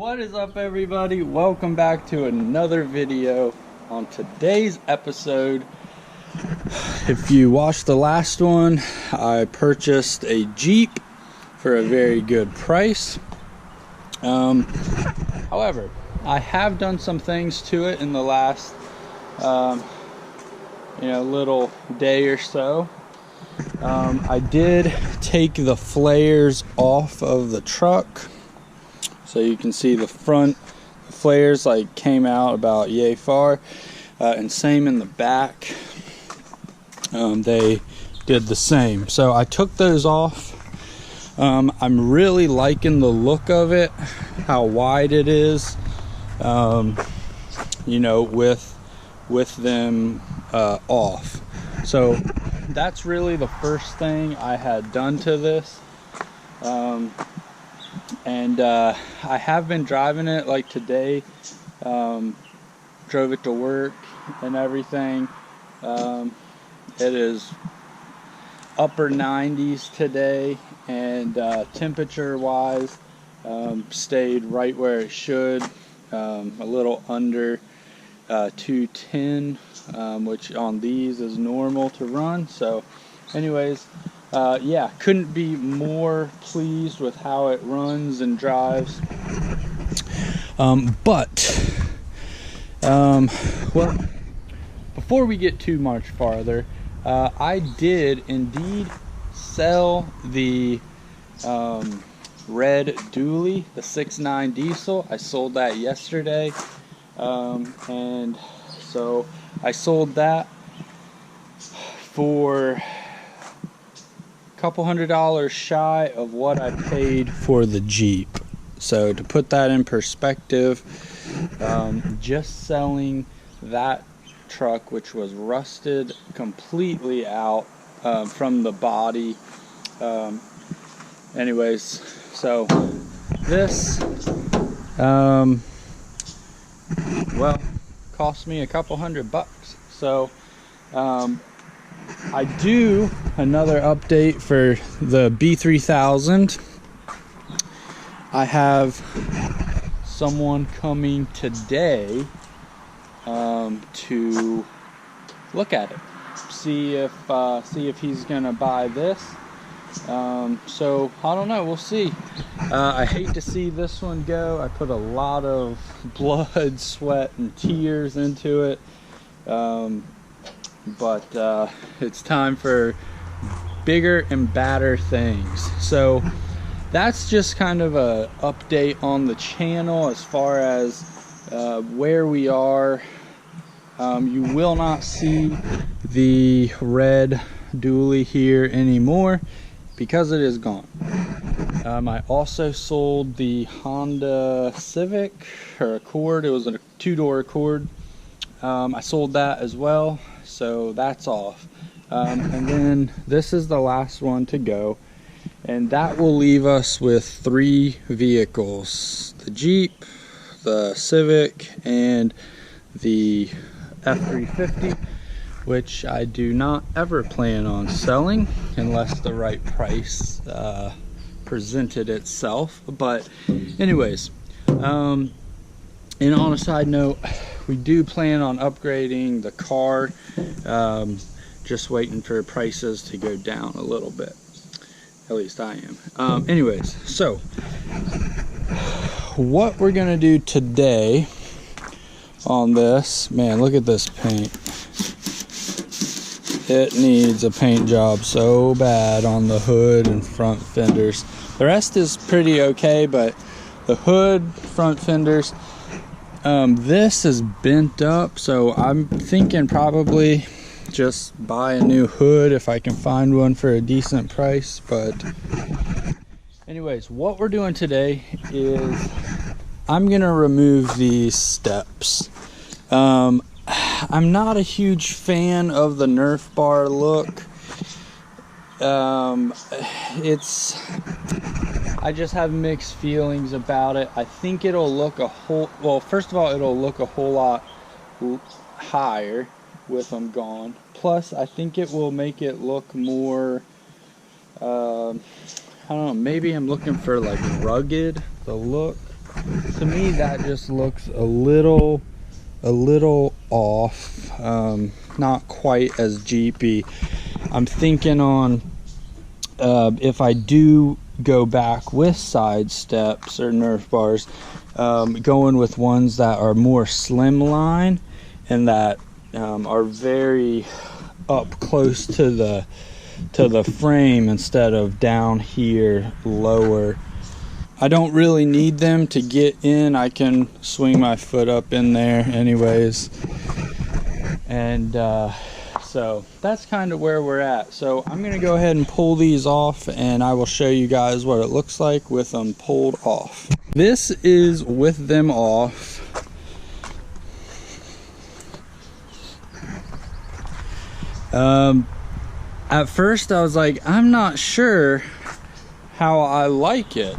What is up, everybody? Welcome back to another video. On today's episode, if you watched the last one, I purchased a Jeep for a very good price. However, I have done some things to it in the last little day or so. I did take the flares off of the truck. So you can see the front flares came out about yay far, and same in the back. They did the same. So I took those off. I'm really liking the look of it, how wide it is. With them off. So that's really the first thing I had done to this. I have been driving it today. Drove it to work and everything. It is upper 90s today, and temperature wise stayed right where it should, a little under 210, which on these is normal to run. So anyways, yeah, couldn't be more pleased with how it runs and drives. Well, before we get too much farther, I did indeed sell the red dually, the 6.9 diesel. I sold that yesterday, and so I sold that for couple $100 shy of what I paid for the Jeep. So to put that in perspective, just selling that truck, which was rusted completely out from the body. Anyways, so this cost me a couple $100. So I do another update for the B3000. I have someone coming today to look at it, see if he's gonna buy this. So I don't know, we'll see. I hate to see this one go. I put a lot of blood, sweat, and tears into it. But it's time for bigger and badder things. So that's just kind of a update on the channel as far as where we are. You will not see the red dually here anymore because it is gone. I also sold the Honda Civic or Accord. It was a two-door Accord. I sold that as well. So that's off. And then this is the last one to go, and that will leave us with 3 vehicles: the Jeep, the Civic, and the F350, which I do not ever plan on selling unless the right price presented itself. But anyways, and on a side note, we do plan on upgrading the car. Just waiting for prices to go down a little bit. At least I am. Anyways, so what we're gonna do today on this, man, look at this paint. It needs a paint job so bad on the hood and front fenders. The rest is pretty okay, but the hood, front fenders, this is bent up, so I'm thinking probably just buy a new hood if I can find one for a decent price. But anyways, what we're doing today is I'm gonna remove these steps. I'm not a huge fan of the Nerf bar look. I just have mixed feelings about it. I think it'll look first of all, it'll look a whole lot higher with them gone. Plus, I think it will make it look more, I don't know, maybe I'm looking for rugged, the look. to me that just looks a little off, not quite as Jeepy. I'm thinking on if I do go back with side steps or Nerf bars, going with ones that are more slimline and that are very up close to the frame instead of down here lower. I don't really need them to get in. I can swing my foot up in there anyways. And so that's kind of where we're at. So I'm gonna go ahead and pull these off, and I will show you guys what it looks like with them pulled off. This is with them off. At first I was like, I'm not sure how I like it,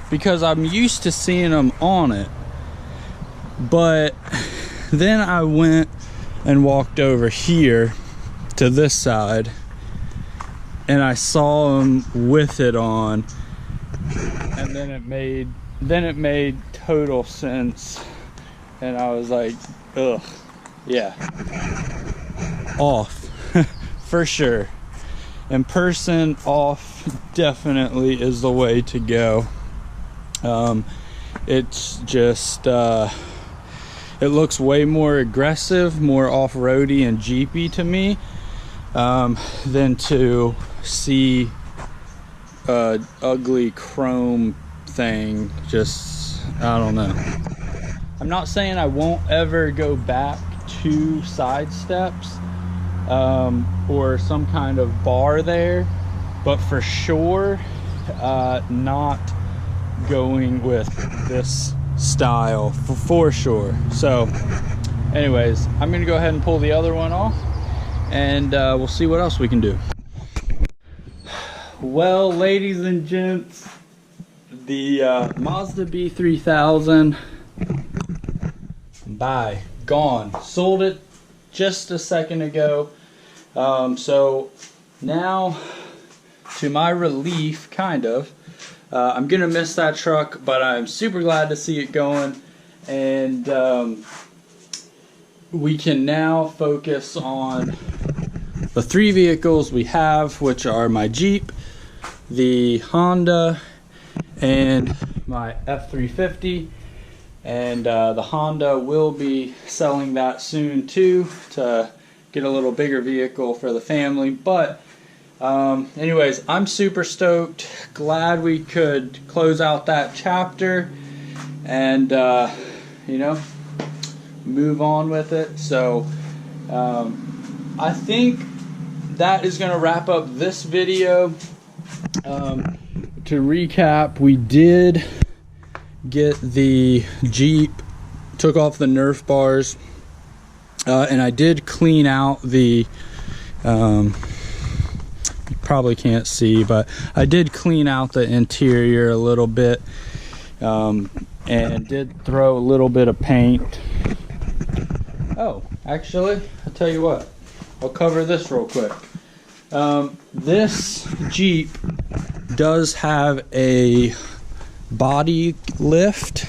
because I'm used to seeing them on it. But then I went and walked over here to this side and I saw them with it on, and then it made total sense, and I was like, ugh, yeah, off. For sure. In person, off definitely is the way to go. It's just it looks way more aggressive, more off-roady and Jeepy to me, than to see a ugly chrome thing. Just, I don't know. I'm not saying I won't ever go back to side steps or some kind of bar there, but for sure not going with this style for sure. So anyways, I'm gonna go ahead and pull the other one off, and we'll see what else we can do. Well, ladies and gents, the Mazda B3000, bye, gone. Sold it just a second ago. So now, to my relief, kind of, I'm gonna miss that truck, but I'm super glad to see it going, and we can now focus on the three vehicles we have, which are my Jeep, the Honda, and my F350. And the Honda will be selling that soon too, to get a little bigger vehicle for the family. But anyways, I'm super stoked, glad we could close out that chapter and you know, move on with it. So I think that is going to wrap up this video. To recap, we did get the Jeep, took off the Nerf bars, and I did clean out the you probably can't see, but I did clean out the interior a little bit, and did throw a little bit of paint. Oh, actually, I'll tell you what, I'll cover this real quick. This Jeep does have a body lift,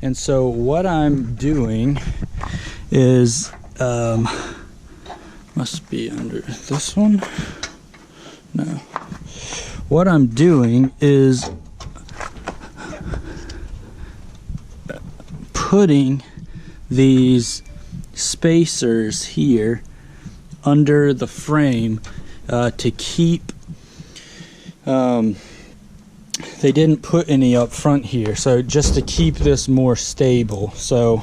and so what I'm doing is must be under this one. No, what I'm doing is putting these spacers here under the frame to keep they didn't put any up front here, so just to keep this more stable. So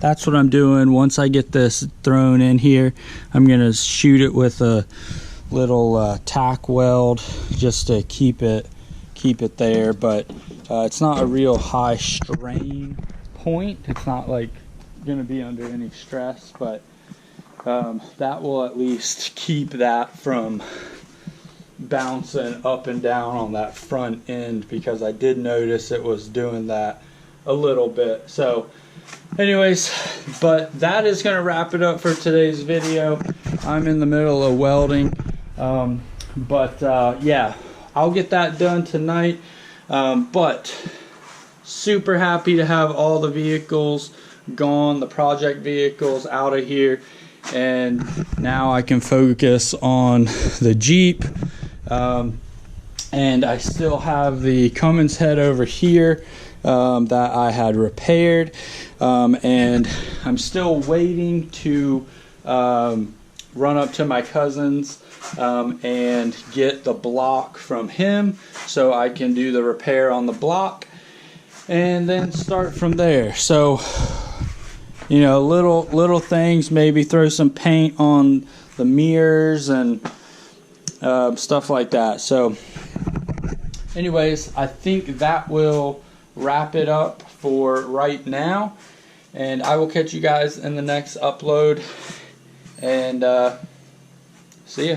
that's what I'm doing. Once I get this thrown in here, I'm gonna shoot it with a little tack weld just to keep it there. But it's not a real high strain point. It's not like gonna be under any stress, but that will at least keep that from bouncing up and down on that front end, because I did notice it was doing that a little bit. So anyways, but that is going to wrap it up for today's video. I'm in the middle of welding, yeah, I'll get that done tonight. But super happy to have all the vehicles gone, the project vehicles out of here, and now I can focus on the Jeep. And I still have the Cummins head over here that I had repaired, and I'm still waiting to run up to my cousin's and get the block from him so I can do the repair on the block and then start from there. So, you know, little things, maybe throw some paint on the mirrors and stuff like that. So anyways, I think that will wrap it up for right now, and I will catch you guys in the next upload, and see ya.